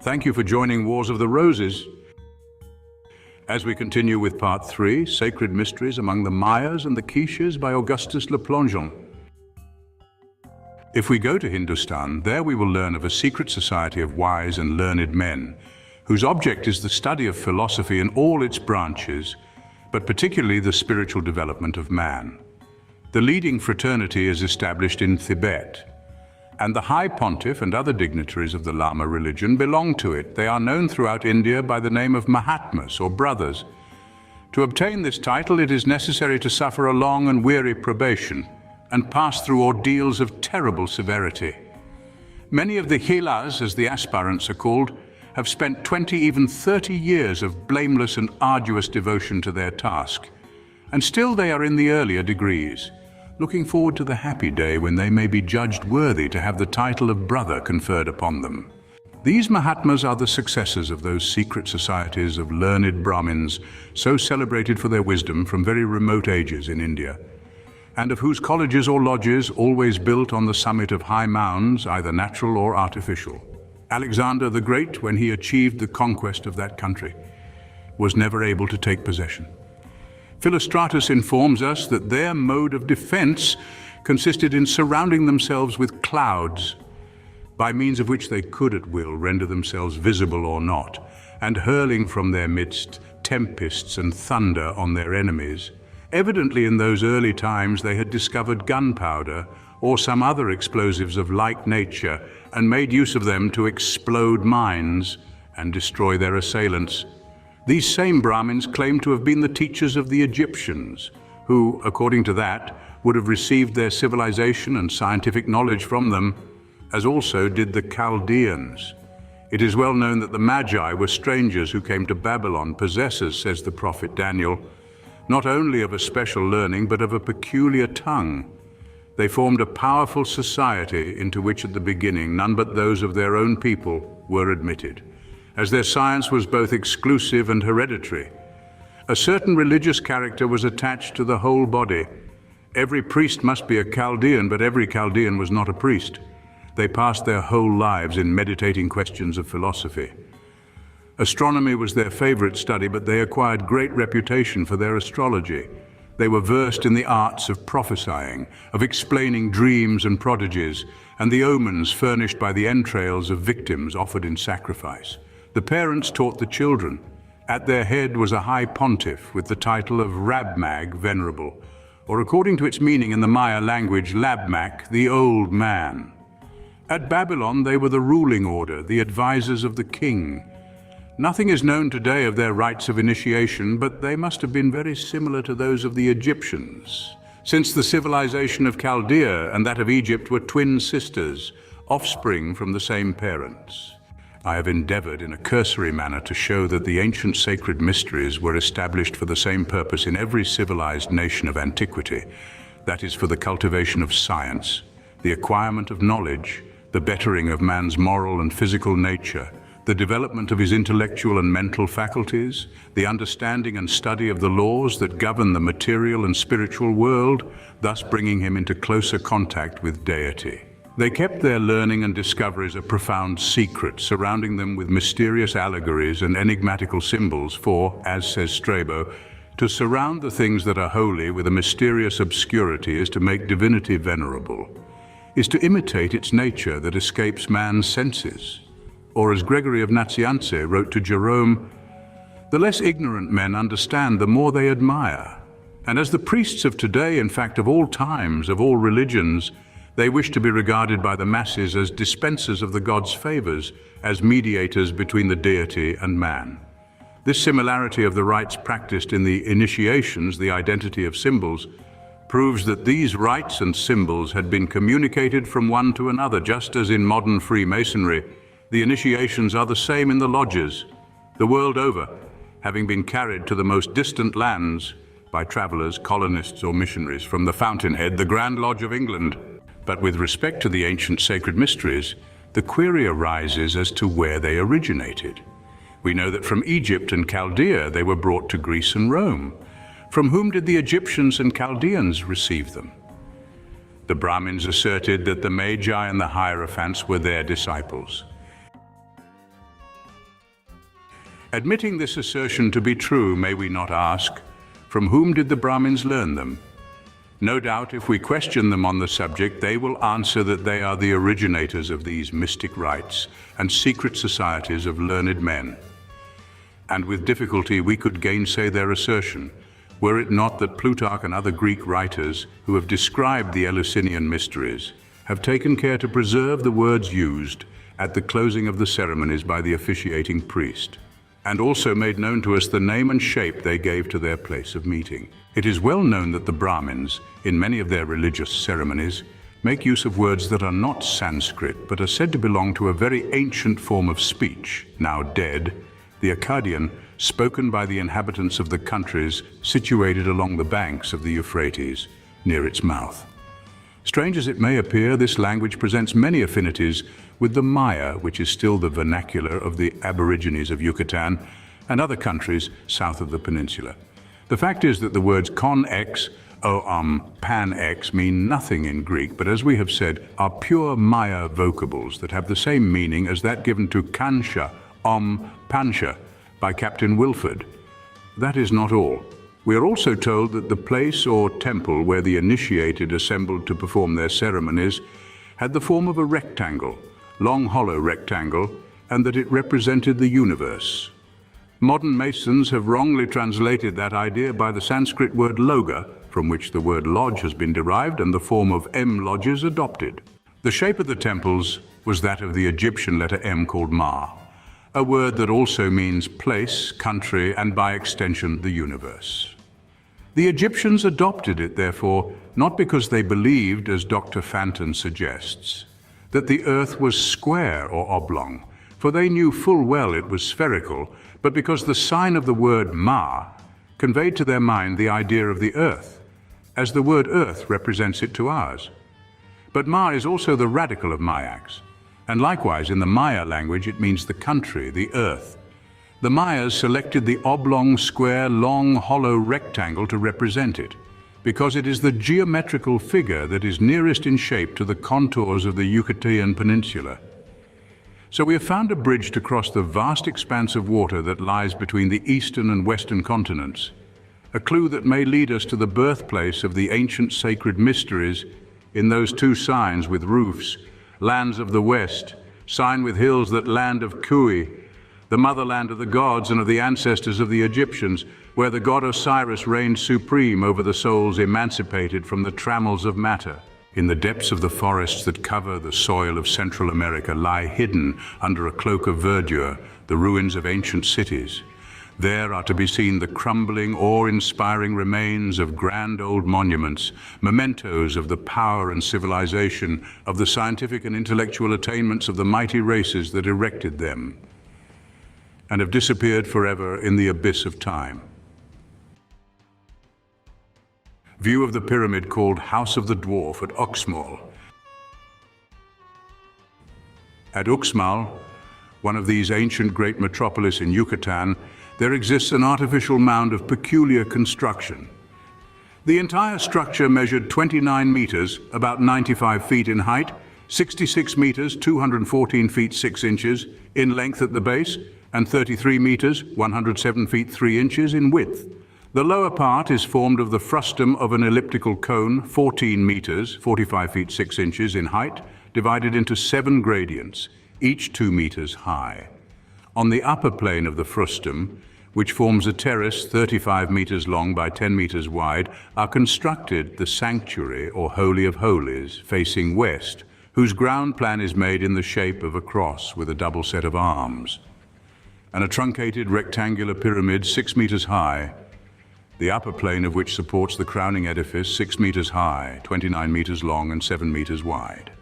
Thank you for joining Wars of the Roses. As we continue with Part 3, Sacred Mysteries Among the Mayas and the Quiches by Augustus Le Plongeon. If we go to Hindustan, there we will learn of a secret society of wise and learned men, whose object is the study of philosophy in all its branches, but particularly the spiritual development of man. The leading fraternity is established in Tibet, and the High Pontiff and other dignitaries of the Lama religion belong to it. They are known throughout India by the name of Mahatmas, or brothers. To obtain this title, it is necessary to suffer a long and weary probation and pass through ordeals of terrible severity. Many of the Hilas, as the aspirants are called, have spent 20, even 30 years of blameless and arduous devotion to their task, and still they are in the earlier degrees, looking forward to the happy day when they may be judged worthy to have the title of brother conferred upon them. These Mahatmas are the successors of those secret societies of learned Brahmins, so celebrated for their wisdom from very remote ages in India, and of whose colleges or lodges, always built on the summit of high mounds, either natural or artificial. Alexander the Great, when he achieved the conquest of that country, was never able to take possession. Philostratus informs us that their mode of defense consisted in surrounding themselves with clouds, by means of which they could at will render themselves visible or not, and hurling from their midst tempests and thunder on their enemies. Evidently in those early times they had discovered gunpowder or some other explosives of like nature and made use of them to explode mines and destroy their assailants. These same Brahmins claim to have been the teachers of the Egyptians, who, according to that, would have received their civilization and scientific knowledge from them, as also did the Chaldeans. It is well known that the Magi were strangers who came to Babylon, possessors, says the prophet Daniel, not only of a special learning, but of a peculiar tongue. They formed a powerful society into which at the beginning none but those of their own people were admitted, as their science was both exclusive and hereditary. A certain religious character was attached to the whole body. Every priest must be a Chaldean, but every Chaldean was not a priest. They passed their whole lives in meditating questions of philosophy. Astronomy was their favorite study, but they acquired great reputation for their astrology. They were versed in the arts of prophesying, of explaining dreams and prodigies, and the omens furnished by the entrails of victims offered in sacrifice. The parents taught the children. At their head was a high pontiff with the title of Rabmag, Venerable, or according to its meaning in the Maya language, Labmak, the old man. At Babylon, they were the ruling order, the advisors of the king. Nothing is known today of their rites of initiation, but they must have been very similar to those of the Egyptians, since the civilization of Chaldea and that of Egypt were twin sisters, offspring from the same parents. I have endeavored in a cursory manner to show that the ancient sacred mysteries were established for the same purpose in every civilized nation of antiquity, that is, for the cultivation of science, the acquirement of knowledge, the bettering of man's moral and physical nature, the development of his intellectual and mental faculties, the understanding and study of the laws that govern the material and spiritual world, thus bringing him into closer contact with deity. They kept their learning and discoveries a profound secret, surrounding them with mysterious allegories and enigmatical symbols, for, as says Strabo, to surround the things that are holy with a mysterious obscurity is to make divinity venerable, is to imitate its nature that escapes man's senses. Or as Gregory of Nazianze wrote to Jerome, the less ignorant men understand, the more they admire. And as the priests of today, in fact of all times, of all religions, they wish to be regarded by the masses as dispensers of the gods' favors, as mediators between the deity and man. This similarity of the rites practiced in the initiations, the identity of symbols, proves that these rites and symbols had been communicated from one to another, just as in modern Freemasonry, the initiations are the same in the lodges, the world over, having been carried to the most distant lands by travelers, colonists, or missionaries from the fountainhead, the Grand Lodge of England. But with respect to the ancient sacred mysteries, the query arises as to where they originated. We know that from Egypt and Chaldea they were brought to Greece and Rome. From whom did the Egyptians and Chaldeans receive them? The Brahmins asserted that the Magi and the Hierophants were their disciples. Admitting this assertion to be true, may we not ask, from whom did the Brahmins learn them? No doubt, if we question them on the subject, they will answer that they are the originators of these mystic rites and secret societies of learned men. And with difficulty we could gainsay their assertion, were it not that Plutarch and other Greek writers who have described the Eleusinian mysteries have taken care to preserve the words used at the closing of the ceremonies by the officiating priest, and also made known to us the name and shape they gave to their place of meeting. It is well known that the Brahmins, in many of their religious ceremonies, make use of words that are not Sanskrit, but are said to belong to a very ancient form of speech, now dead, the Akkadian, spoken by the inhabitants of the countries situated along the banks of the Euphrates, near its mouth. Strange as it may appear, this language presents many affinities with the Maya, which is still the vernacular of the Aborigines of Yucatan and other countries south of the peninsula. The fact is that the words con-ex or pan-ex mean nothing in Greek, but as we have said, are pure Maya vocables that have the same meaning as that given to Kansha, Pansha, by Captain Wilford. That is not all. We are also told that the place or temple where the initiated assembled to perform their ceremonies had the form of a rectangle, long hollow rectangle, and that it represented the universe. Modern Masons have wrongly translated that idea by the Sanskrit word loga, from which the word lodge has been derived and the form of M lodges adopted. The shape of the temples was that of the Egyptian letter M called Ma, a word that also means place, country, and by extension, the universe. The Egyptians adopted it, therefore, not because they believed, as Dr. Fanton suggests, that the earth was square or oblong, for they knew full well it was spherical, but because the sign of the word Ma conveyed to their mind the idea of the earth, as the word earth represents it to ours. But Ma is also the radical of Mayax, and likewise in the Maya language it means the country, the earth. The Mayas selected the oblong, square, long, hollow rectangle to represent it, because it is the geometrical figure that is nearest in shape to the contours of the Yucatan Peninsula. So we have found a bridge to cross the vast expanse of water that lies between the eastern and western continents, a clue that may lead us to the birthplace of the ancient sacred mysteries in those two signs with roofs, lands of the west, sign with hills that land of Kui, the motherland of the gods and of the ancestors of the Egyptians, where the god Osiris reigned supreme over the souls emancipated from the trammels of matter. In the depths of the forests that cover the soil of Central America lie hidden under a cloak of verdure the ruins of ancient cities. There are to be seen the crumbling, awe-inspiring remains of grand old monuments, mementos of the power and civilization of the scientific and intellectual attainments of the mighty races that erected them, and have disappeared forever in the abyss of time. View of the pyramid called House of the Dwarf at Uxmal. At Uxmal, one of these ancient great metropolis in Yucatan, there exists an artificial mound of peculiar construction. The entire structure measured 29 meters, about 95 feet in height, 66 meters, 214 feet 6 inches in length at the base, and 33 meters, 107 feet 3 inches in width. The lower part is formed of the frustum of an elliptical cone, 14 meters, 45 feet 6 inches in height, divided into 7 gradients, each 2 meters high. On the upper plane of the frustum, which forms a terrace 35 meters long by 10 meters wide, are constructed the sanctuary or Holy of Holies, facing west, whose ground plan is made in the shape of a cross with a double set of arms, and a truncated rectangular pyramid 6 meters high, the upper plane of which supports the crowning edifice 6 meters high, 29 meters long and 7 meters wide.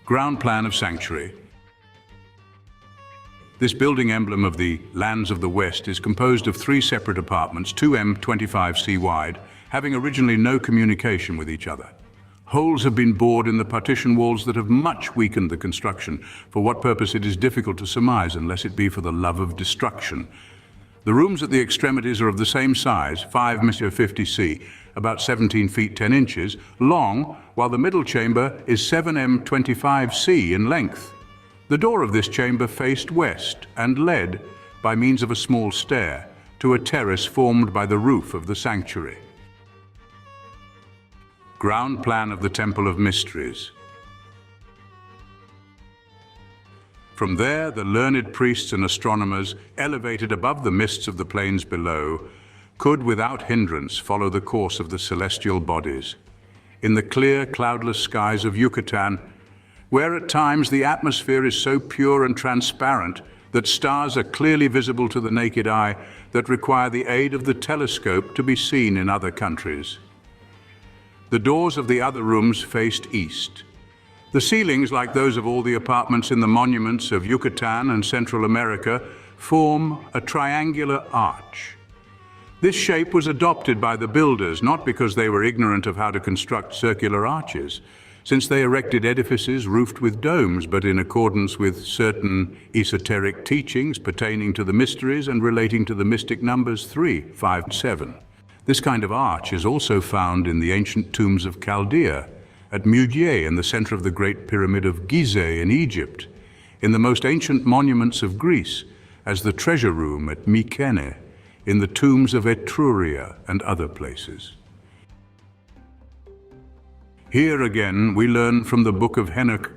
Ground plan of sanctuary. This building emblem of the lands of the West is composed of 3 separate apartments, 2m25c wide, having originally no communication with each other. Holes have been bored in the partition walls that have much weakened the construction, for what purpose it is difficult to surmise unless it be for the love of destruction. The rooms at the extremities are of the same size, 5m50c, about 17 feet 10 inches, long, while the middle chamber is 7m25c in length. The door of this chamber faced west and led, by means of a small stair, to a terrace formed by the roof of the sanctuary. Ground plan of the Temple of Mysteries. From there, the learned priests and astronomers, elevated above the mists of the plains below, could without hindrance follow the course of the celestial bodies. In the clear, cloudless skies of Yucatan, where at times the atmosphere is so pure and transparent that stars are clearly visible to the naked eye that require the aid of the telescope to be seen in other countries. The doors of the other rooms faced east. The ceilings, like those of all the apartments in the monuments of Yucatan and Central America, form a triangular arch. This shape was adopted by the builders not because they were ignorant of how to construct circular arches, since they erected edifices roofed with domes, but in accordance with certain esoteric teachings pertaining to the mysteries and relating to the mystic numbers 3, 5, and 7. This kind of arch is also found in the ancient tombs of Chaldea, at Mugye in the center of the Great Pyramid of Gizeh in Egypt, in the most ancient monuments of Greece, as the treasure room at Mykene, in the tombs of Etruria and other places. Here again we learn from the book of Enoch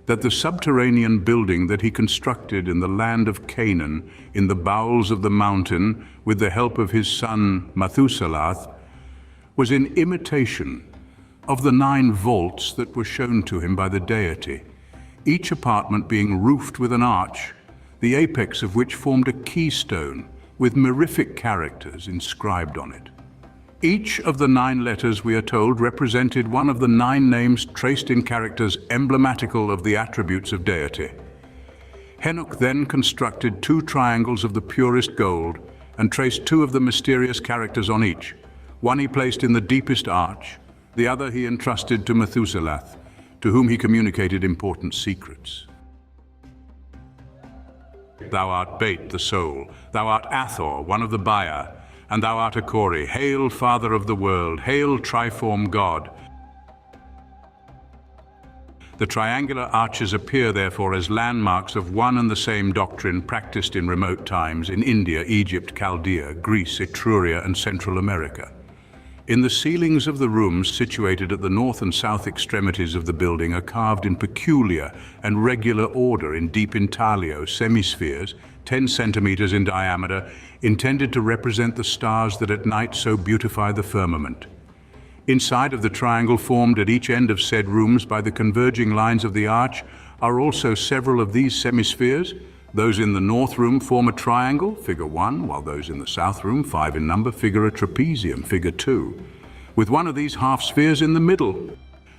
that the subterranean building that he constructed in the land of Canaan, in the bowels of the mountain, with the help of his son Methuselah, was in imitation of the 9 vaults that were shown to him by the deity, each apartment being roofed with an arch, the apex of which formed a keystone with mirific characters inscribed on it. Each of the 9 letters, we are told, represented one of the 9 names traced in characters emblematical of the attributes of deity. Enoch then constructed 2 triangles of the purest gold and traced 2 of the mysterious characters on each. One he placed in the deepest arch, the other he entrusted to Methuselah, to whom he communicated important secrets. Thou art Bate, the soul. Thou art Athor, one of the Baya. And thou art Akori. Hail, Father of the world. Hail, triform God. The triangular arches appear, therefore, as landmarks of one and the same doctrine practiced in remote times in India, Egypt, Chaldea, Greece, Etruria, and Central America. In the ceilings of the rooms situated at the north and south extremities of the building are carved in peculiar and regular order in deep intaglio semispheres, 10 centimeters in diameter, intended to represent the stars that at night so beautify the firmament. Inside of the triangle formed at each end of said rooms by the converging lines of the arch are also several of these semispheres. Those in the north room form a triangle, figure 1, while those in the south room, 5 in number, figure a trapezium, figure 2, with one of these half spheres in the middle.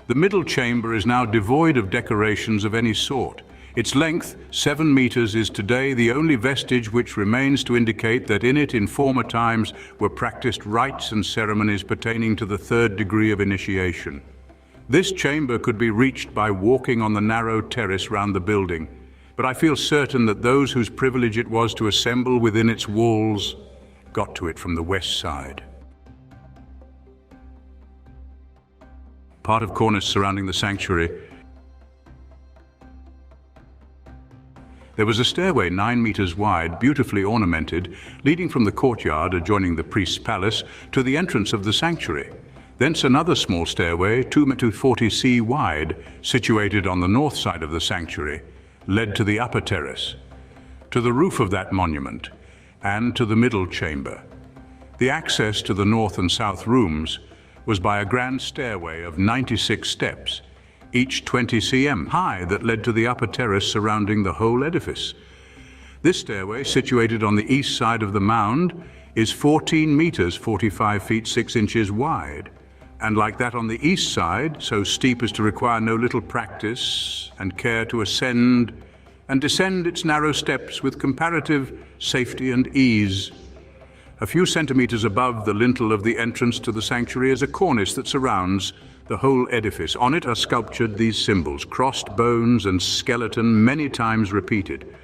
The middle chamber is now devoid of decorations of any sort. Its length, 7 meters, is today the only vestige which remains to indicate that in it in former times were practiced rites and ceremonies pertaining to the 3rd degree of initiation. This chamber could be reached by walking on the narrow terrace round the building, but I feel certain that those whose privilege it was to assemble within its walls got to it from the west side. Part of cornice surrounding the sanctuary. There was a stairway 9 meters wide, beautifully ornamented, leading from the courtyard adjoining the priest's palace to the entrance of the sanctuary. Thence another small stairway, 2 to 40 c wide, situated on the north side of the sanctuary, led to the upper terrace, to the roof of that monument, and to the middle chamber. The access to the north and south rooms was by a grand stairway of 96 steps, each 20 cm high, that led to the upper terrace surrounding the whole edifice. This stairway, situated on the east side of the mound, is 14 meters, 45 feet 6 inches wide, and like that on the east side, so steep as to require no little practice and care to ascend and descend its narrow steps with comparative safety and ease. A few centimeters above the lintel of the entrance to the sanctuary is a cornice that surrounds the whole edifice. On it are sculptured these symbols, crossed bones and skeleton, many times repeated.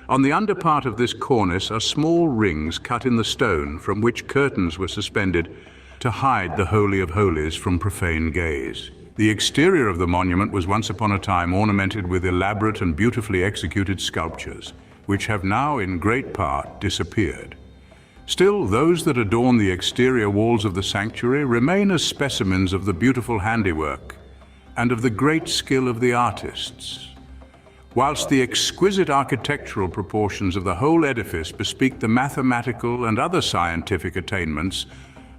On the under part of this cornice are small rings cut in the stone from which curtains were suspended to hide the Holy of Holies from profane gaze. The exterior of the monument was once upon a time ornamented with elaborate and beautifully executed sculptures, which have now in great part disappeared. Still, those that adorn the exterior walls of the sanctuary remain as specimens of the beautiful handiwork and of the great skill of the artists, whilst the exquisite architectural proportions of the whole edifice bespeak the mathematical and other scientific attainments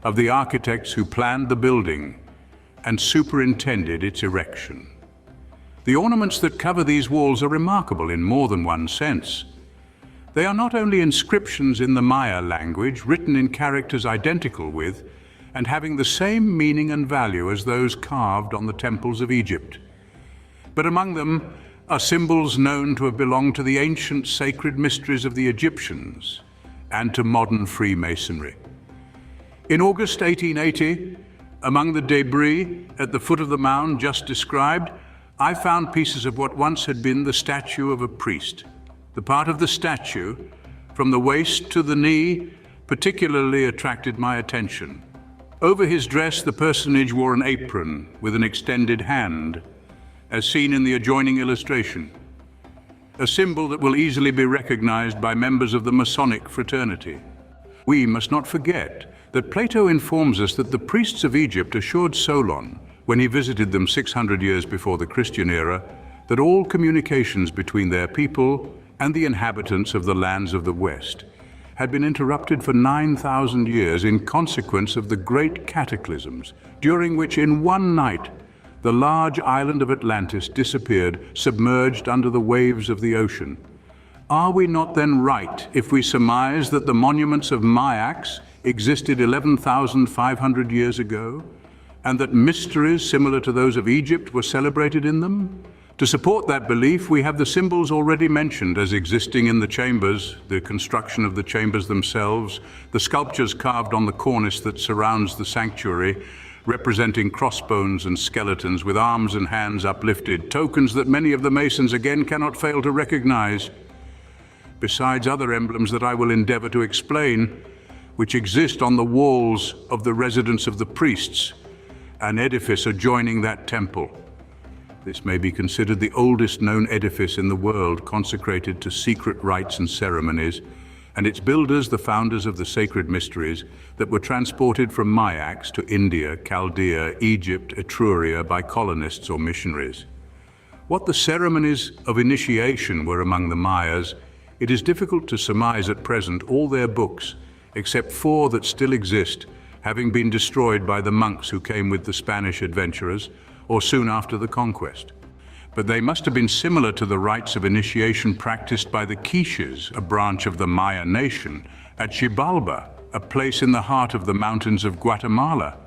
of the architects who planned the building and superintended its erection. The ornaments that cover these walls are remarkable in more than one sense. They are not only inscriptions in the Maya language, written in characters identical with and having the same meaning and value as those carved on the temples of Egypt, but among them are symbols known to have belonged to the ancient sacred mysteries of the Egyptians and to modern Freemasonry. In August 1880, among the debris at the foot of the mound just described, I found pieces of what once had been the statue of a priest. The part of the statue, from the waist to the knee, particularly attracted my attention. Over his dress, the personage wore an apron with an extended hand, as seen in the adjoining illustration, a symbol that will easily be recognized by members of the Masonic fraternity. We must not forget that Plato informs us that the priests of Egypt assured Solon, when he visited them 600 years before the Christian era, that all communications between their people and the inhabitants of the lands of the West had been interrupted for 9,000 years in consequence of the great cataclysms, during which in one night the large island of Atlantis disappeared, submerged under the waves of the ocean. Are we not then right if we surmise that the monuments of Mayax existed 11,500 years ago, and that mysteries similar to those of Egypt were celebrated in them? To support that belief, we have the symbols already mentioned as existing in the chambers, the construction of the chambers themselves, the sculptures carved on the cornice that surrounds the sanctuary, representing crossbones and skeletons with arms and hands uplifted, tokens that many of the Masons again cannot fail to recognize, besides other emblems that I will endeavor to explain, which exist on the walls of the residence of the priests, an edifice adjoining that temple. This may be considered the oldest known edifice in the world consecrated to secret rites and ceremonies, and its builders the founders of the sacred mysteries that were transported from Mayax to India, Chaldea, Egypt, Etruria by colonists or missionaries. What the ceremonies of initiation were among the Mayas, it is difficult to surmise at present. All their books, except 4 that still exist, having been destroyed by the monks who came with the Spanish adventurers, or soon after the conquest. But they must have been similar to the rites of initiation practiced by the Quiches, a branch of the Maya nation, at Xibalba, a place in the heart of the mountains of Guatemala.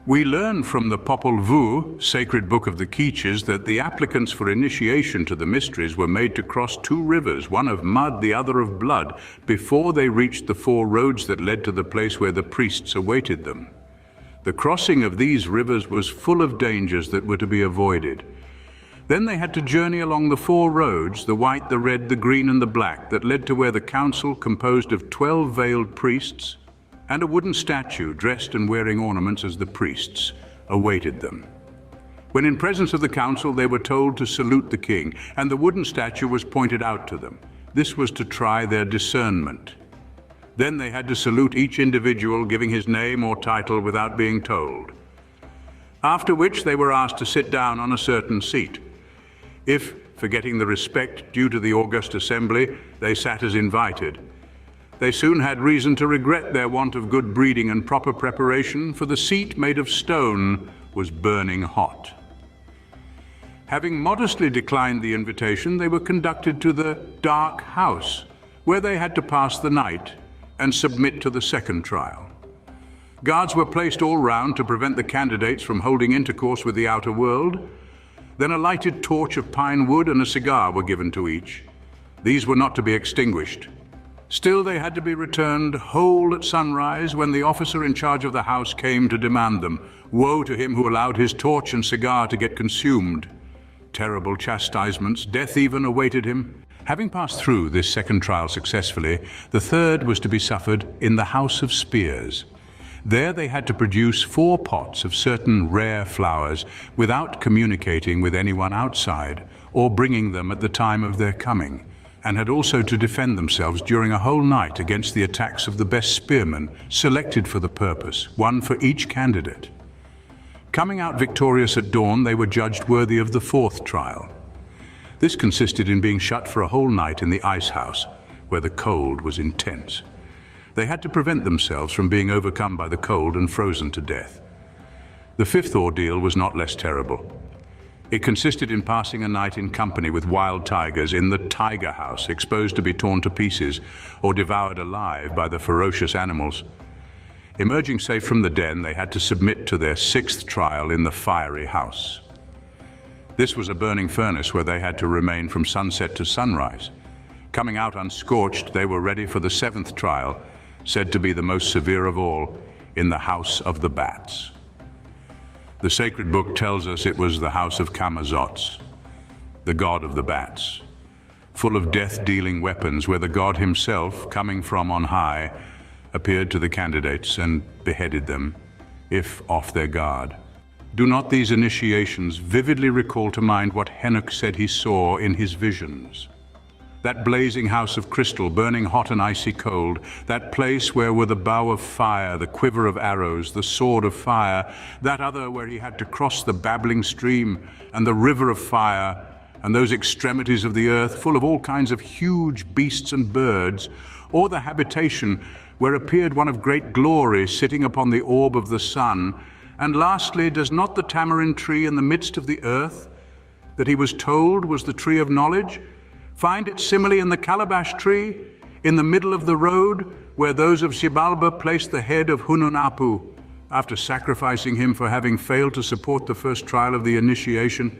We learn from the Popol Vuh, sacred book of the Quiches, that the applicants for initiation to the mysteries were made to cross 2 rivers, one of mud, the other of blood, before they reached the 4 roads that led to the place where the priests awaited them. The crossing of these rivers was full of dangers that were to be avoided. Then they had to journey along the 4 roads, the white, the red, the green, and the black, that led to where the council, composed of 12 veiled priests, and a wooden statue dressed and wearing ornaments as the priests, awaited them. When in presence of the council, they were told to salute the king, and the wooden statue was pointed out to them. This was to try their discernment. Then they had to salute each individual, giving his name or title without being told. After which they were asked to sit down on a certain seat. If, forgetting the respect due to the august assembly, they sat as invited, they soon had reason to regret their want of good breeding and proper preparation, for the seat, made of stone, was burning hot. Having modestly declined the invitation, they were conducted to the dark house, where they had to pass the night and submit to the second trial. Guards were placed all round to prevent the candidates from holding intercourse with the outer world. Then a lighted torch of pine wood and a cigar were given to each. These were not to be extinguished. Still, they had to be returned whole at sunrise, when the officer in charge of the house came to demand them. Woe to him who allowed his torch and cigar to get consumed. Terrible chastisements, death even, awaited him. Having passed through this second trial successfully, the third was to be suffered in the House of Spears. There they had to produce 4 pots of certain rare flowers without communicating with anyone outside or bringing them at the time of their coming, and had also to defend themselves during a whole night against the attacks of the best spearmen selected for the purpose, one for each candidate. Coming out victorious at dawn, they were judged worthy of the 4th trial. This consisted in being shut for a whole night in the ice house, where the cold was intense. They had to prevent themselves from being overcome by the cold and frozen to death. The 5th ordeal was not less terrible. It consisted in passing a night in company with wild tigers in the tiger house, exposed to be torn to pieces or devoured alive by the ferocious animals. Emerging safe from the den, they had to submit to their 6th trial in the fiery house. This was a burning furnace where they had to remain from sunset to sunrise. Coming out unscorched, they were ready for the 7th trial, said to be the most severe of all, in the House of the Bats. The sacred book tells us it was the house of Kamazots, the god of the bats, full of death-dealing weapons, where the god himself, coming from on high, appeared to the candidates and beheaded them, if off their guard. Do not these initiations vividly recall to mind what Enoch said he saw in his visions? That blazing house of crystal, burning hot and icy cold, that place where were the bow of fire, the quiver of arrows, the sword of fire, that other where he had to cross the babbling stream, and the river of fire, and those extremities of the earth full of all kinds of huge beasts and birds, or the habitation where appeared one of great glory sitting upon the orb of the sun, and lastly, does not the tamarind tree in the midst of the earth, that he was told was the tree of knowledge, find its simile in the calabash tree, in the middle of the road, where those of Xibalba placed the head of Hununapu, after sacrificing him for having failed to support the first trial of the initiation?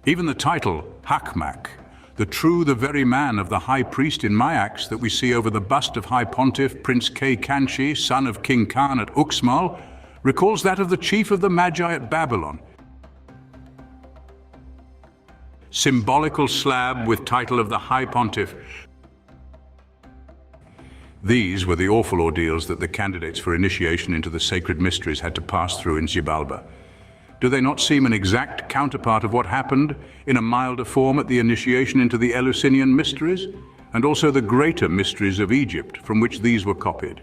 Even the title, Hakmak, the very man of the high priest in Mayax that we see over the bust of High Pontiff Prince K. Kanchi, son of King Khan at Uxmal, recalls that of the chief of the Magi at Babylon. Symbolical slab with title of the High Pontiff. These were the awful ordeals that the candidates for initiation into the sacred mysteries had to pass through in Xibalba. Do they not seem an exact counterpart of what happened in a milder form at the initiation into the Eleusinian mysteries, and also the greater mysteries of Egypt from which these were copied?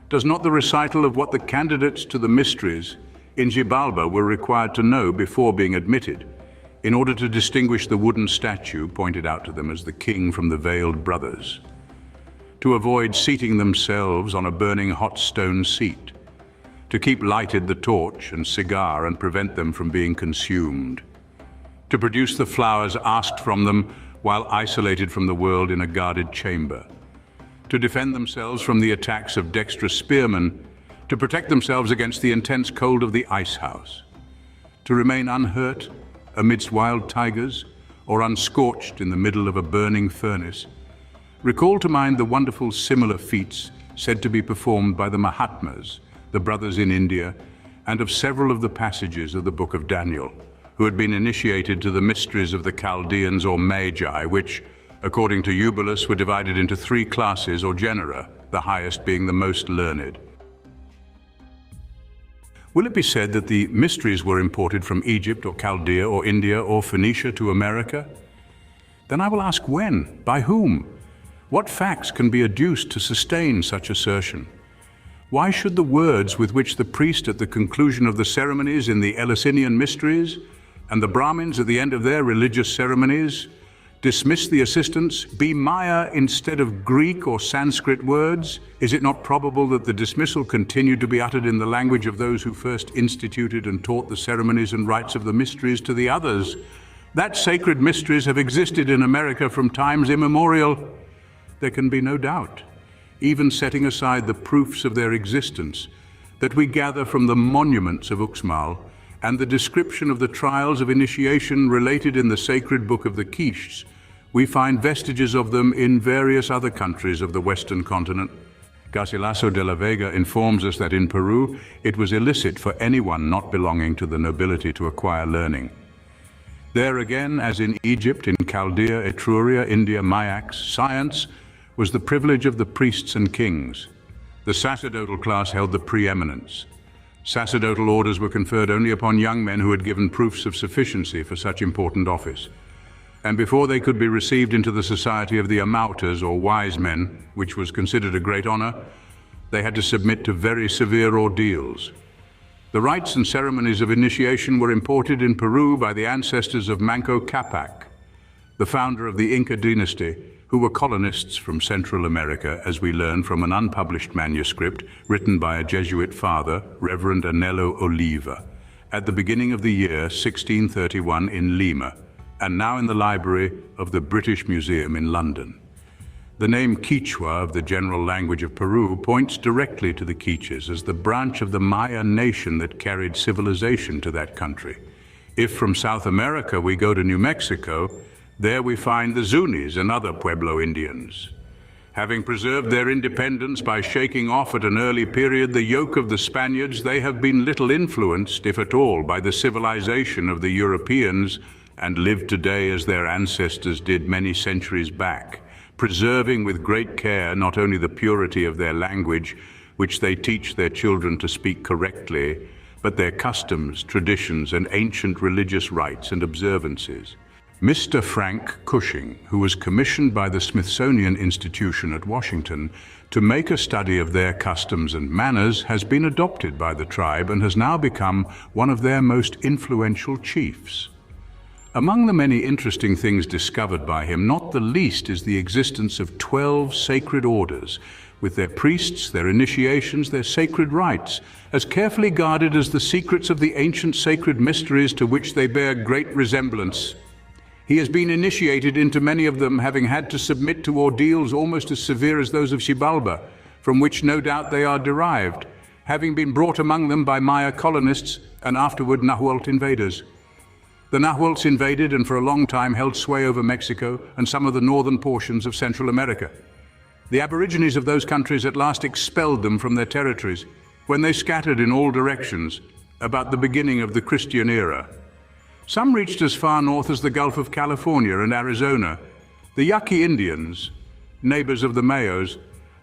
Does not the recital of what the candidates to the mysteries in Xibalba were required to know before being admitted, in order to distinguish the wooden statue pointed out to them as the king from the veiled brothers, to avoid seating themselves on a burning hot stone seat, to keep lighted the torch and cigar and prevent them from being consumed, to produce the flowers asked from them while isolated from the world in a guarded chamber, to defend themselves from the attacks of dexterous spearmen, to protect themselves against the intense cold of the ice house, to remain unhurt amidst wild tigers, or unscorched in the middle of a burning furnace. Recall to mind the wonderful similar feats said to be performed by the Mahatmas, the brothers in India, and of several of the passages of the book of Daniel, who had been initiated to the mysteries of the Chaldeans or Magi, which, according to Eubulus, were divided into 3 classes or genera, the highest being the most learned. Will it be said that the mysteries were imported from Egypt or Chaldea or India or Phoenicia to America? Then I will ask when, by whom? What facts can be adduced to sustain such assertion? Why should the words with which the priest at the conclusion of the ceremonies in the Eleusinian mysteries and the Brahmins at the end of their religious ceremonies dismiss the assistants be Maya instead of Greek or Sanscrit words? Is it not probable that the dismissal continued to be uttered in the language of those who first instituted and taught the ceremonies and rites of the mysteries to the others? That sacred mysteries have existed in America from times immemorial, there can be no doubt, even setting aside the proofs of their existence that we gather from the monuments of Uxmal and the description of the trials of initiation related in the sacred book of the Quiches. We find vestiges of them in various other countries of the Western continent. Garcilaso de la Vega informs us that in Peru, it was illicit for anyone not belonging to the nobility to acquire learning. There again, as in Egypt, in Chaldea, Etruria, India, Mayax, science was the privilege of the priests and kings. The sacerdotal class held the preeminence. Sacerdotal orders were conferred only upon young men who had given proofs of sufficiency for such important office. And before they could be received into the society of the amauters, or wise men, which was considered a great honor, they had to submit to very severe ordeals. The rites and ceremonies of initiation were imported in Peru by the ancestors of Manco Capac, the founder of the Inca dynasty, who were colonists from Central America, as we learn from an unpublished manuscript written by a Jesuit father, Reverend Anelo Oliva, at the beginning of the year 1631 in Lima, and now in the library of the British Museum in London. The name Quichua of the general language of Peru points directly to the Quiches as the branch of the Maya nation that carried civilization to that country. If from South America we go to New Mexico, there we find the Zunis and other Pueblo Indians. Having preserved their independence by shaking off at an early period the yoke of the Spaniards, they have been little influenced, if at all, by the civilization of the Europeans and live today as their ancestors did many centuries back, preserving with great care not only the purity of their language, which they teach their children to speak correctly, but their customs, traditions, and ancient religious rites and observances. Mr. Frank Cushing, who was commissioned by the Smithsonian Institution at Washington to make a study of their customs and manners, has been adopted by the tribe and has now become one of their most influential chiefs. Among the many interesting things discovered by him, not the least is the existence of 12 sacred orders, with their priests, their initiations, their sacred rites, as carefully guarded as the secrets of the ancient sacred mysteries to which they bear great resemblance. He has been initiated into many of them, having had to submit to ordeals almost as severe as those of Xibalba, from which no doubt they are derived, having been brought among them by Maya colonists and afterward Nahuatl invaders. The Nahuatls invaded and for a long time held sway over Mexico and some of the northern portions of Central America. The aborigines of those countries at last expelled them from their territories when they scattered in all directions about the beginning of the Christian era. Some reached as far north as the Gulf of California and Arizona. The Yaqui Indians, neighbors of the Mayos,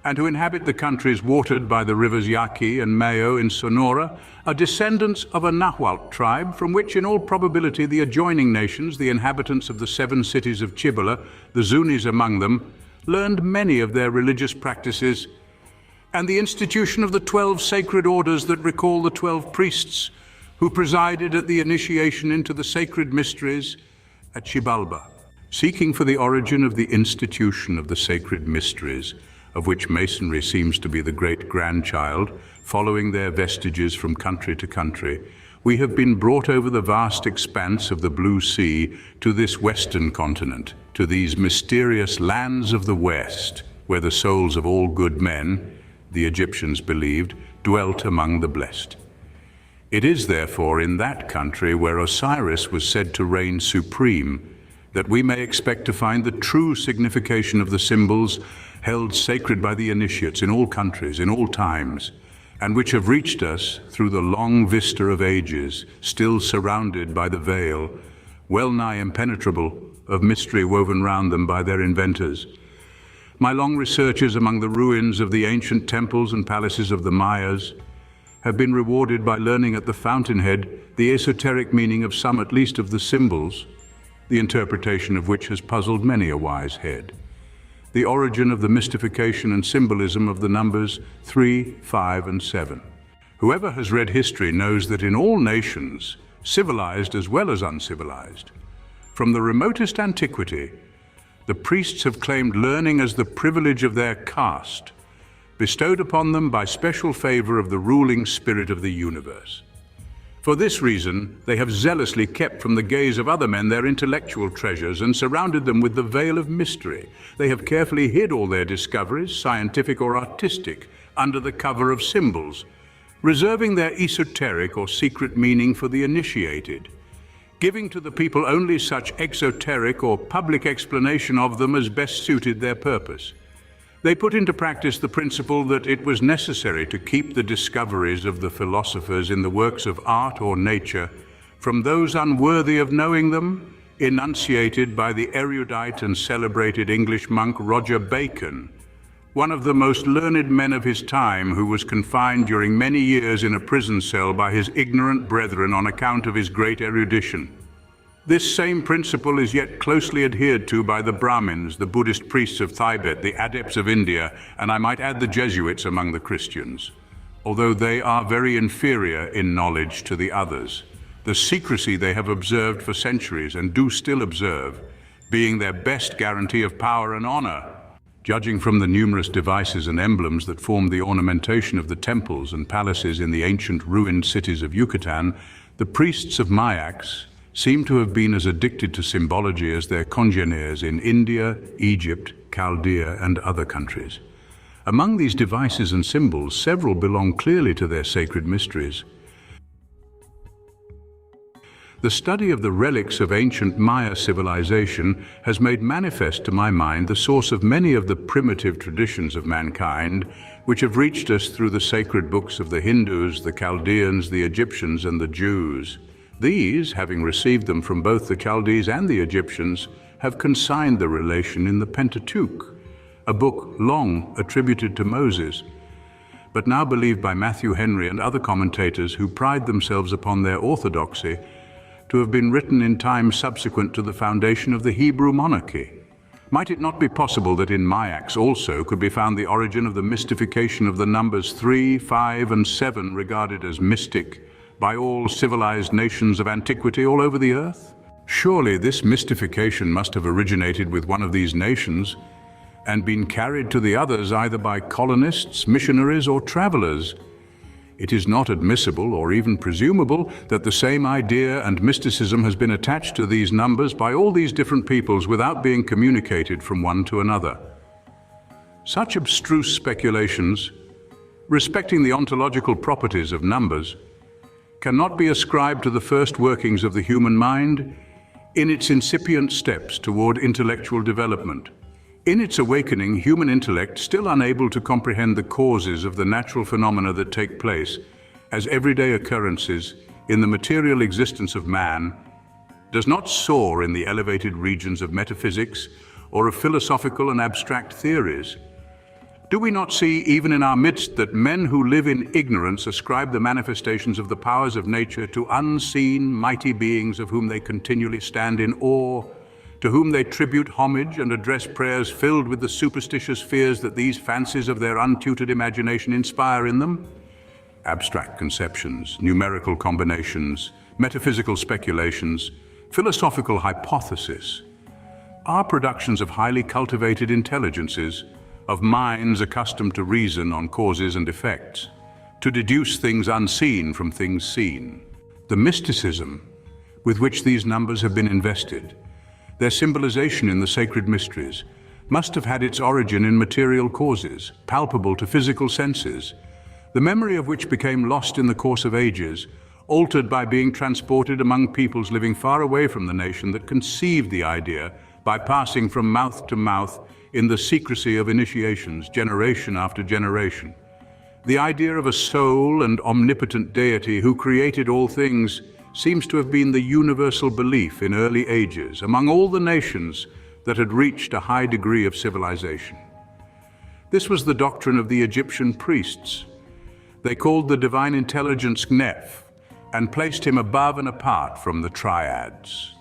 and who inhabit the countries watered by the rivers Yaqui and Mayo in Sonora, are descendants of a Nahuatl tribe from which, in all probability, the adjoining nations, the inhabitants of the 7 cities of Cibola, the Zunis among them, learned many of their religious practices, and the institution of the 12 sacred orders that recall the 12 priests who presided at the initiation into the sacred mysteries at Xibalba. Seeking for the origin of the institution of the sacred mysteries, of which Masonry seems to be the great-grandchild, following their vestiges from country to country, we have been brought over the vast expanse of the Blue Sea to this western continent, to these mysterious lands of the West, where the souls of all good men, the Egyptians believed, dwelt among the blessed. It is therefore in that country where Osiris was said to reign supreme that we may expect to find the true signification of the symbols held sacred by the initiates in all countries, in all times, and which have reached us through the long vista of ages, still surrounded by the veil, well nigh impenetrable, of mystery woven round them by their inventors. My long researches among the ruins of the ancient temples and palaces of the Mayas have been rewarded by learning at the fountainhead the esoteric meaning of some at least of the symbols, the interpretation of which has puzzled many a wise head. The origin of the mystification and symbolism of the numbers 3, 5, and 7. Whoever has read history knows that in all nations, civilized as well as uncivilized, from the remotest antiquity, the priests have claimed learning as the privilege of their caste, bestowed upon them by special favor of the ruling spirit of the universe. For this reason, they have zealously kept from the gaze of other men their intellectual treasures and surrounded them with the veil of mystery. They have carefully hid all their discoveries, scientific or artistic, under the cover of symbols, reserving their esoteric or secret meaning for the initiated, giving to the people only such exoteric or public explanation of them as best suited their purpose. They put into practice the principle that it was necessary to keep the discoveries of the philosophers in the works of art or nature from those unworthy of knowing them, enunciated by the erudite and celebrated English monk Roger Bacon, one of the most learned men of his time, who was confined during many years in a prison cell by his ignorant brethren on account of his great erudition. This same principle is yet closely adhered to by the Brahmins, the Buddhist priests of Tibet, the adepts of India, and I might add the Jesuits among the Christians. Although they are very inferior in knowledge to the others, the secrecy they have observed for centuries and do still observe, being their best guarantee of power and honor. Judging from the numerous devices and emblems that form the ornamentation of the temples and palaces in the ancient ruined cities of Yucatan, the priests of Mayax seem to have been as addicted to symbology as their congeners in India, Egypt, Chaldea, and other countries. Among these devices and symbols, several belong clearly to their sacred mysteries. The study of the relics of ancient Maya civilization has made manifest to my mind the source of many of the primitive traditions of mankind, which have reached us through the sacred books of the Hindus, the Chaldeans, the Egyptians, and the Jews. These, having received them from both the Chaldees and the Egyptians, have consigned the relation in the Pentateuch, a book long attributed to Moses, but now believed by Matthew Henry and other commentators who pride themselves upon their orthodoxy to have been written in times subsequent to the foundation of the Hebrew monarchy. Might it not be possible that in Mayax also could be found the origin of the mystification of the numbers 3, 5, and 7 regarded as mystic by all civilized nations of antiquity all over the earth? Surely this mystification must have originated with one of these nations and been carried to the others either by colonists, missionaries, or travelers. It is not admissible or even presumable that the same idea and mysticism has been attached to these numbers by all these different peoples without being communicated from one to another. Such abstruse speculations respecting the ontological properties of numbers cannot be ascribed to the first workings of the human mind in its incipient steps toward intellectual development. In its awakening, human intellect, still unable to comprehend the causes of the natural phenomena that take place as everyday occurrences in the material existence of man, does not soar in the elevated regions of metaphysics or of philosophical and abstract theories. Do we not see, even in our midst, that men who live in ignorance ascribe the manifestations of the powers of nature to unseen, mighty beings of whom they continually stand in awe, to whom they tribute homage and address prayers filled with the superstitious fears that these fancies of their untutored imagination inspire in them? Abstract conceptions, numerical combinations, metaphysical speculations, philosophical hypotheses are productions of highly cultivated intelligences, of minds accustomed to reason on causes and effects, to deduce things unseen from things seen. The mysticism with which these numbers have been invested, their symbolization in the sacred mysteries, must have had its origin in material causes, palpable to physical senses, the memory of which became lost in the course of ages, altered by being transported among peoples living far away from the nation that conceived the idea by passing from mouth to mouth in the secrecy of initiations, generation after generation. The idea of a sole and omnipotent deity who created all things seems to have been the universal belief in early ages among all the nations that had reached a high degree of civilization. This was the doctrine of the Egyptian priests. They called the divine intelligence Kneph and placed him above and apart from the triads.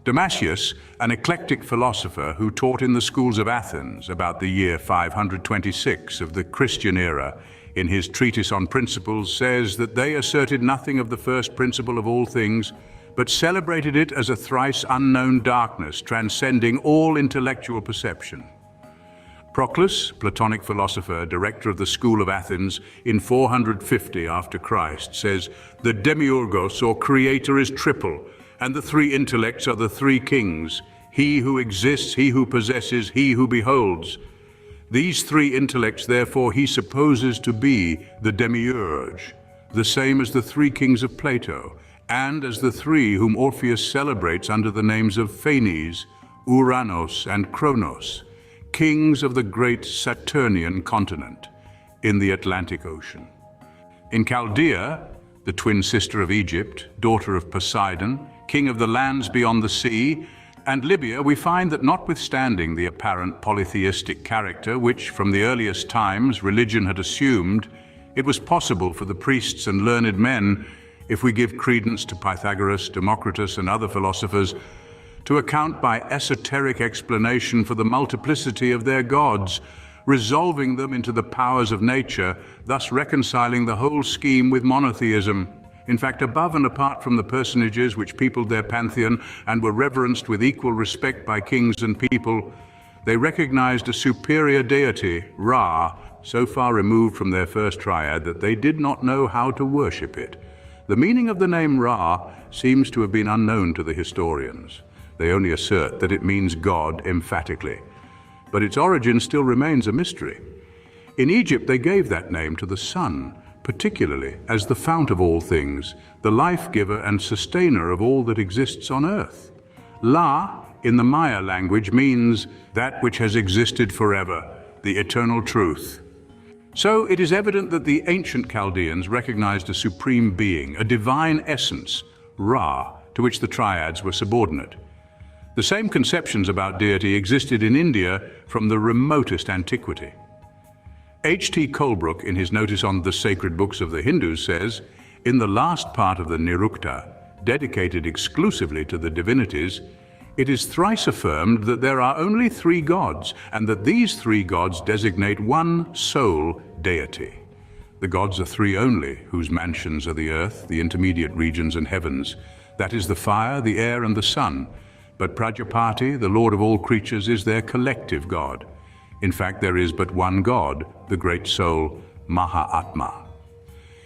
Damascius, an eclectic philosopher who taught in the schools of Athens about the year 526 of the Christian era, in his treatise on principles, says that they asserted nothing of the first principle of all things, but celebrated it as a thrice unknown darkness transcending all intellectual perception. Proclus, Platonic philosopher, director of the school of Athens in 450 after Christ, says, "The demiurgos, or creator, is triple, and the three intellects are the three kings, he who exists, he who possesses, he who beholds. These three intellects, therefore, he supposes to be the demiurge, the same as the three kings of Plato, and as the three whom Orpheus celebrates under the names of Phanes, Uranos, and Kronos, kings of the great Saturnian continent in the Atlantic Ocean. In Chaldea, the twin sister of Egypt, daughter of Poseidon, king of the lands beyond the sea, and Libya, we find that notwithstanding the apparent polytheistic character which, from the earliest times, religion had assumed, it was possible for the priests and learned men, if we give credence to Pythagoras, Democritus, and other philosophers, to account by esoteric explanation for the multiplicity of their gods, resolving them into the powers of nature, thus reconciling the whole scheme with monotheism. In fact, above and apart from the personages which peopled their pantheon and were reverenced with equal respect by kings and people, they recognized a superior deity, Ra, so far removed from their first triad that they did not know how to worship it. The meaning of the name Ra seems to have been unknown to the historians. They only assert that it means God emphatically, but its origin still remains a mystery. In Egypt, they gave that name to the sun, particularly as the fount of all things, the life-giver and sustainer of all that exists on earth. La, in the Maya language, means that which has existed forever, the eternal truth. So it is evident that the ancient Chaldeans recognized a supreme being, a divine essence, Ra, to which the triads were subordinate. The same conceptions about deity existed in India from the remotest antiquity. H.T. Colebrook, in his notice on the sacred books of the Hindus, says, in the last part of the Nirukta, dedicated exclusively to the divinities, it is thrice affirmed that there are only three gods, and that these three gods designate one sole deity. The gods are three only, whose mansions are the earth, the intermediate regions, and heavens. That is the fire, the air, and the sun. But Prajapati, the lord of all creatures, is their collective god. In fact, there is but one God, the great soul, Mahatma.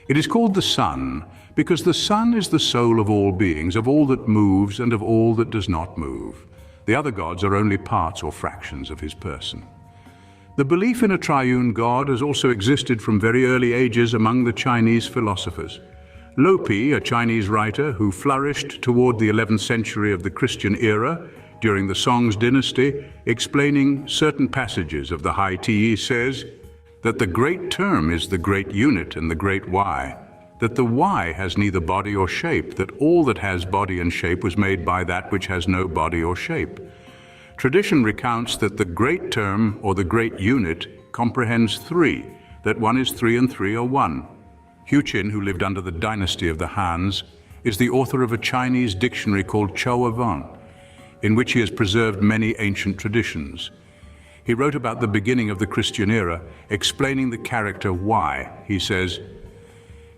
It is called the sun because the sun is the soul of all beings, of all that moves and of all that does not move. The other gods are only parts or fractions of his person. The belief in a triune God has also existed from very early ages among the Chinese philosophers. Lopi, a Chinese writer who flourished toward the 11th century of the Christian era, during the Song's dynasty, explaining certain passages of the High Tea, says that the great term is the great unit and the great Y, that the Y has neither body or shape, that all that has body and shape was made by that which has no body or shape. Tradition recounts that the great term, or the great unit, comprehends three, that one is three and three are one. Huqin, who lived under the dynasty of the Hans, is the author of a Chinese dictionary called Chouavan, in which he has preserved many ancient traditions. He wrote about the beginning of the Christian era, explaining the character Y. He says,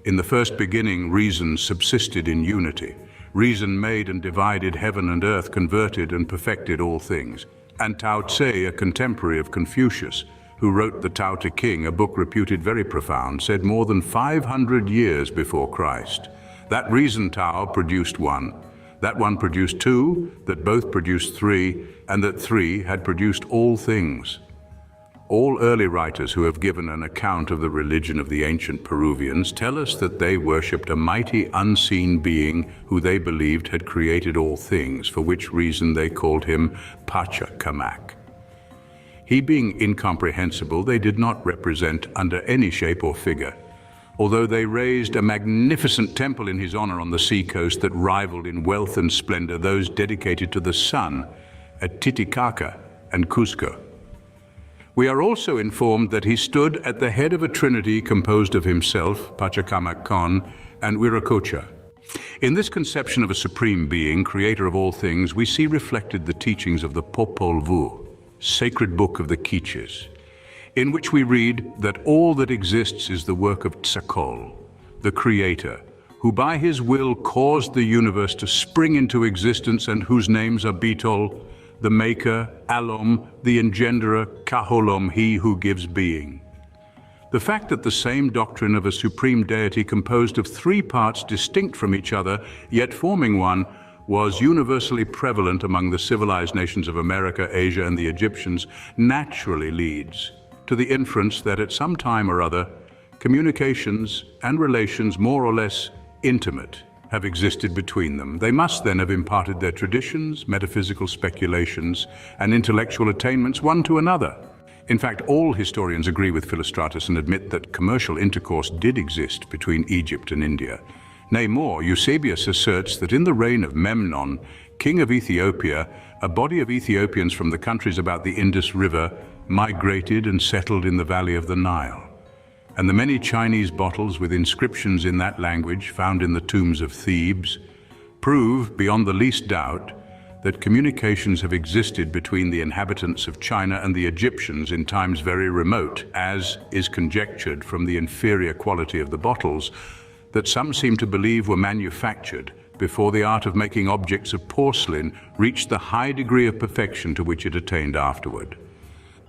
in the first beginning, reason subsisted in unity. Reason made and divided heaven and earth, converted and perfected all things. And Tao Tse, a contemporary of Confucius, who wrote the Tao Te King, a book reputed very profound, said more than 500 years before Christ, that reason Tao produced one, that one produced two, that both produced three, and that three had produced all things. All early writers who have given an account of the religion of the ancient Peruvians tell us that they worshipped a mighty unseen being who they believed had created all things, for which reason they called him Pachacamac. He being incomprehensible, they did not represent under any shape or figure, although they raised a magnificent temple in his honor on the seacoast that rivaled in wealth and splendor those dedicated to the sun at Titicaca and Cusco. We are also informed that he stood at the head of a trinity composed of himself, Pachacamac Kon, and Wiracocha. In this conception of a supreme being, creator of all things, we see reflected the teachings of the Popol Vuh, sacred book of the Quiches, in which we read that all that exists is the work of Tzakol, the Creator, who by his will caused the universe to spring into existence and whose names are Bitol, the Maker, Alom, the Engenderer, Kaholom, he who gives being. The fact that the same doctrine of a supreme deity composed of three parts distinct from each other, yet forming one, was universally prevalent among the civilized nations of America, Asia, and the Egyptians, naturally leads to the inference that at some time or other, communications and relations more or less intimate have existed between them. They must then have imparted their traditions, metaphysical speculations, and intellectual attainments one to another. In fact, all historians agree with Philostratus and admit that commercial intercourse did exist between Egypt and India, Nay more, Eusebius asserts that in the reign of Memnon, king of Ethiopia, a body of Ethiopians from the countries about the Indus River migrated and settled in the valley of the Nile. And the many Chinese bottles with inscriptions in that language found in the tombs of Thebes prove, beyond the least doubt, that communications have existed between the inhabitants of China and the Egyptians in times very remote, as is conjectured from the inferior quality of the bottles, that some seem to believe were manufactured before the art of making objects of porcelain reached the high degree of perfection to which it attained afterward.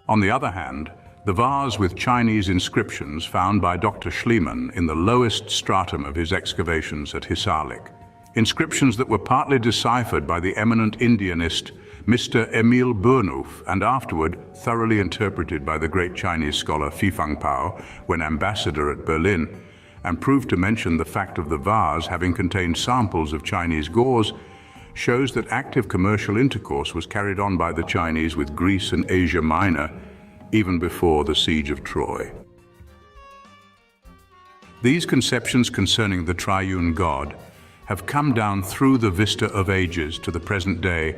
On the other hand, the vase with Chinese inscriptions found by Dr. Schliemann in the lowest stratum of his excavations at Hisarlik, inscriptions that were partly deciphered by the eminent Indianist Mr. Emil Burnouf and afterward thoroughly interpreted by the great Chinese scholar Fifang Pao when ambassador at Berlin, and proved to mention the fact of the vase having contained samples of Chinese gauze, shows that active commercial intercourse was carried on by the Chinese with Greece and Asia Minor even before the siege of Troy. These conceptions concerning the triune God have come down through the vista of ages to the present day,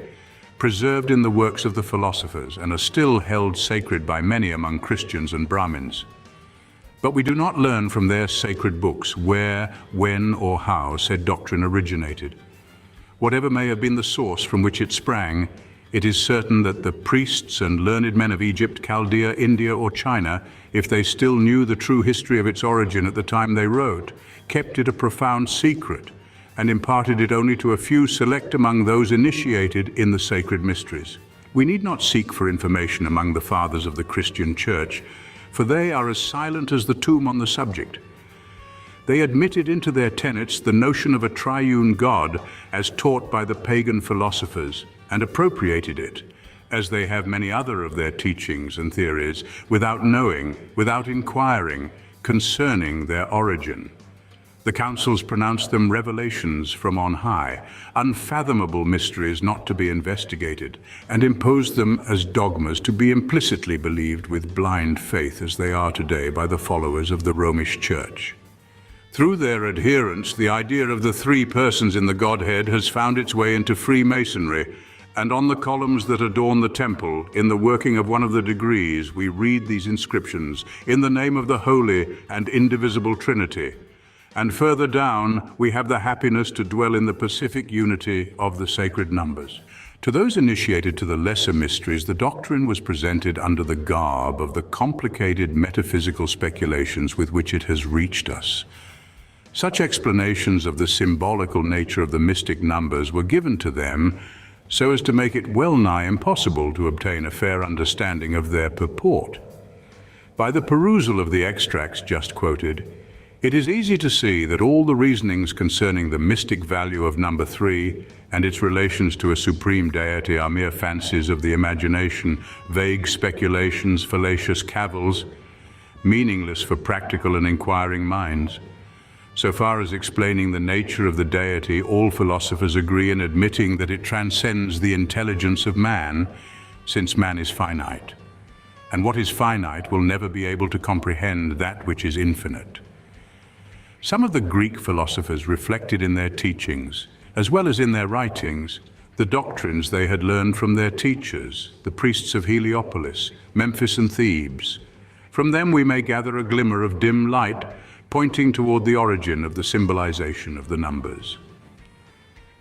preserved in the works of the philosophers, and are still held sacred by many among Christians and Brahmins. But we do not learn from their sacred books where, when, or how said doctrine originated. Whatever may have been the source from which it sprang, it is certain that the priests and learned men of Egypt, Chaldea, India, or China, if they still knew the true history of its origin at the time they wrote, kept it a profound secret and imparted it only to a few select among those initiated in the sacred mysteries. We need not seek for information among the fathers of the Christian Church, for they are as silent as the tomb on the subject. They admitted into their tenets the notion of a triune God as taught by the pagan philosophers, and appropriated it, as they have many other of their teachings and theories, without knowing, without inquiring, concerning their origin. The councils pronounced them revelations from on high, unfathomable mysteries not to be investigated, and imposed them as dogmas to be implicitly believed with blind faith as they are today by the followers of the Romish Church. Through their adherents, the idea of the three persons in the Godhead has found its way into Freemasonry, and on the columns that adorn the temple, in the working of one of the degrees, we read these inscriptions, "In the name of the Holy and Indivisible Trinity." And further down, we have the happiness to dwell in the pacific unity of the sacred numbers. To those initiated to the lesser mysteries, the doctrine was presented under the garb of the complicated metaphysical speculations with which it has reached us. Such explanations of the symbolical nature of the mystic numbers were given to them so as to make it well nigh impossible to obtain a fair understanding of their purport. By the perusal of the extracts just quoted, it is easy to see that all the reasonings concerning the mystic value of number 3 and its relations to a supreme deity are mere fancies of the imagination, vague speculations, fallacious cavils, meaningless for practical and inquiring minds. So far as explaining the nature of the deity, all philosophers agree in admitting that it transcends the intelligence of man, since man is finite. And what is finite will never be able to comprehend that which is infinite. Some of the Greek philosophers reflected in their teachings, as well as in their writings, the doctrines they had learned from their teachers, the priests of Heliopolis, Memphis and Thebes. From them we may gather a glimmer of dim light pointing toward the origin of the symbolization of the numbers.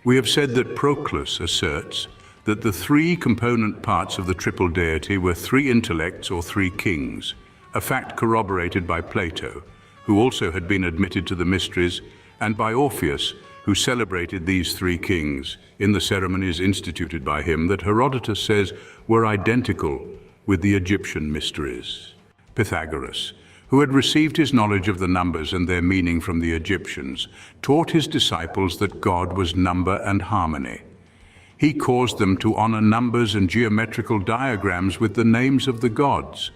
We have said that Proclus asserts that the three component parts of the triple deity were three intellects or three kings, a fact corroborated by Plato, who also had been admitted to the mysteries, and by Orpheus, who celebrated these three kings in the ceremonies instituted by him that Herodotus says were identical with the Egyptian mysteries. Pythagoras, who had received his knowledge of the numbers and their meaning from the Egyptians, taught his disciples that God was number and harmony. He caused them to honor numbers and geometrical diagrams with the names of the gods.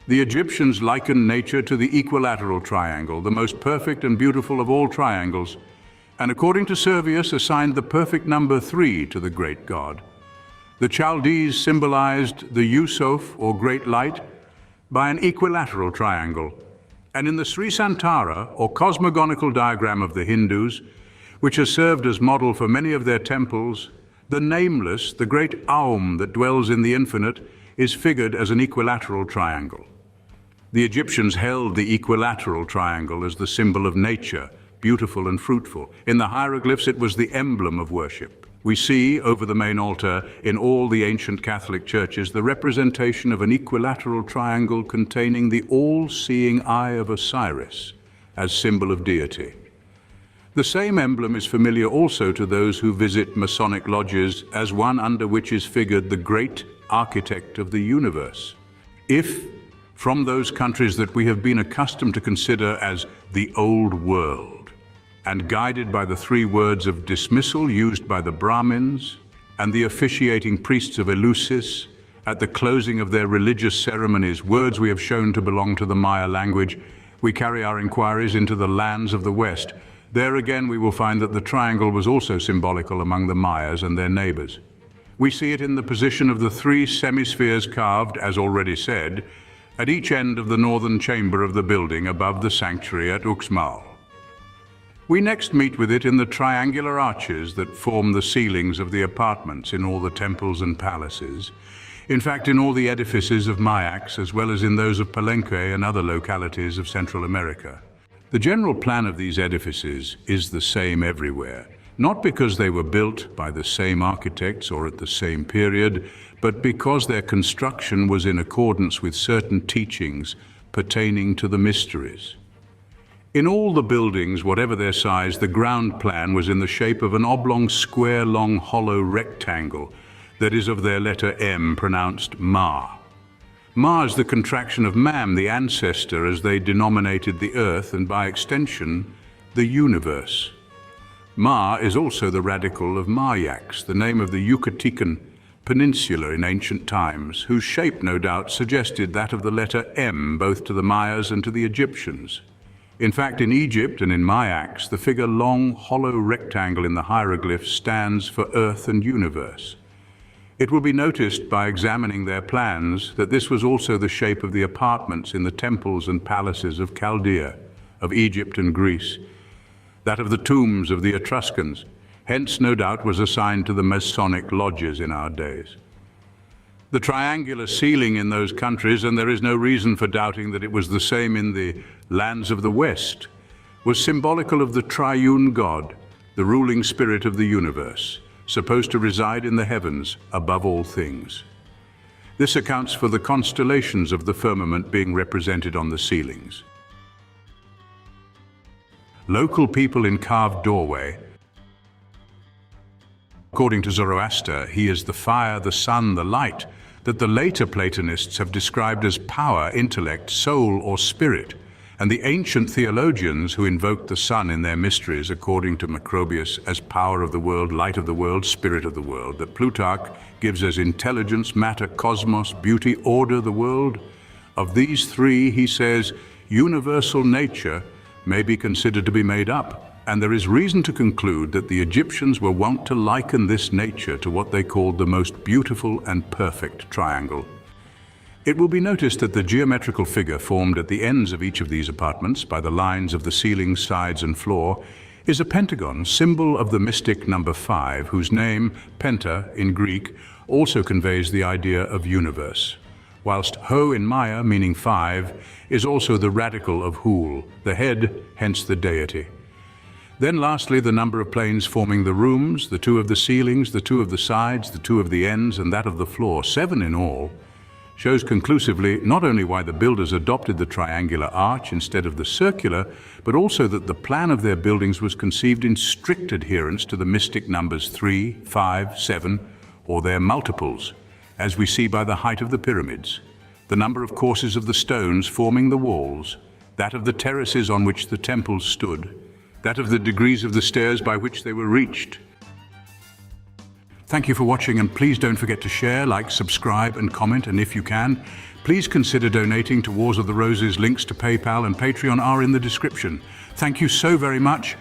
The Egyptians likened nature to the equilateral triangle, the most perfect and beautiful of all triangles, and according to Servius, assigned the perfect number 3 to the great god. The Chaldees symbolized the Yusuf, or great light, by an equilateral triangle, and in the Sri Santara, or cosmogonical diagram of the Hindus, which has served as model for many of their temples. The nameless, the great Aum that dwells in the infinite, is figured as an equilateral triangle. The Egyptians held the equilateral triangle as the symbol of nature, beautiful and fruitful. In the hieroglyphs, it was the emblem of worship. We see over the main altar in all the ancient Catholic churches the representation of an equilateral triangle containing the all-seeing eye of Osiris as symbol of deity. The same emblem is familiar also to those who visit Masonic lodges as one under which is figured the great architect of the universe. If, from those countries that we have been accustomed to consider as the old world, and guided by the three words of dismissal used by the Brahmins and the officiating priests of Eleusis at the closing of their religious ceremonies, words we have shown to belong to the Maya language, we carry our inquiries into the lands of the West. There again we will find that the triangle was also symbolical among the Mayas and their neighbors. We see it in the position of the three semispheres carved, as already said, at each end of the northern chamber of the building above the sanctuary at Uxmal. We next meet with it in the triangular arches that form the ceilings of the apartments in all the temples and palaces. In fact, in all the edifices of Mayax, as well as in those of Palenque and other localities of Central America. The general plan of these edifices is the same everywhere, not because they were built by the same architects or at the same period, but because their construction was in accordance with certain teachings pertaining to the mysteries. In all the buildings, whatever their size, the ground plan was in the shape of an oblong, square-long, hollow rectangle that is of their letter M, pronounced Ma. Ma is the contraction of Mam, the ancestor, as they denominated the earth and, by extension, the universe. Ma is also the radical of Mayax, the name of the Yucatecan peninsula in ancient times, whose shape, no doubt, suggested that of the letter M, both to the Mayas and to the Egyptians. In fact, in Egypt and in Mayax, the figure long, hollow rectangle in the hieroglyphs stands for earth and universe. It will be noticed by examining their plans that this was also the shape of the apartments in the temples and palaces of Chaldea, of Egypt and Greece, that of the tombs of the Etruscans, hence no doubt was assigned to the Masonic lodges in our days. The triangular ceiling in those countries, and there is no reason for doubting that it was the same in the lands of the West, was symbolical of the triune God, the ruling spirit of the universe, supposed to reside in the heavens above all things. This accounts for the constellations of the firmament being represented on the ceilings. Local people in carved doorway. According to Zoroaster, he is the fire, the sun, the light, that the later Platonists have described as power, intellect, soul, or spirit, and the ancient theologians who invoked the sun in their mysteries, according to Macrobius, as power of the world, light of the world, spirit of the world, that Plutarch gives as intelligence, matter, cosmos, beauty, order, the world. Of these three, he says, universal nature may be considered to be made up, and there is reason to conclude that the Egyptians were wont to liken this nature to what they called the most beautiful and perfect triangle. It will be noticed that the geometrical figure formed at the ends of each of these apartments by the lines of the ceiling, sides, and floor is a pentagon, symbol of the mystic number 5, whose name, penta, in Greek, also conveys the idea of universe, whilst ho in Maya, meaning 5, is also the radical of hul, the head, hence the deity. Then lastly, the number of planes forming the rooms, the 2 of the ceilings, the 2 of the sides, the 2 of the ends, and that of the floor, 7 in all, shows conclusively not only why the builders adopted the triangular arch instead of the circular, but also that the plan of their buildings was conceived in strict adherence to the mystic numbers 3, 5, 7, or their multiples, as we see by the height of the pyramids, the number of courses of the stones forming the walls, that of the terraces on which the temples stood, that of the degrees of the stairs by which they were reached. Thank you for watching, and please don't forget to share, like, subscribe, and comment, and if you can, please consider donating to Wars of the Roses. Links to PayPal and Patreon are in the description. Thank you so very much.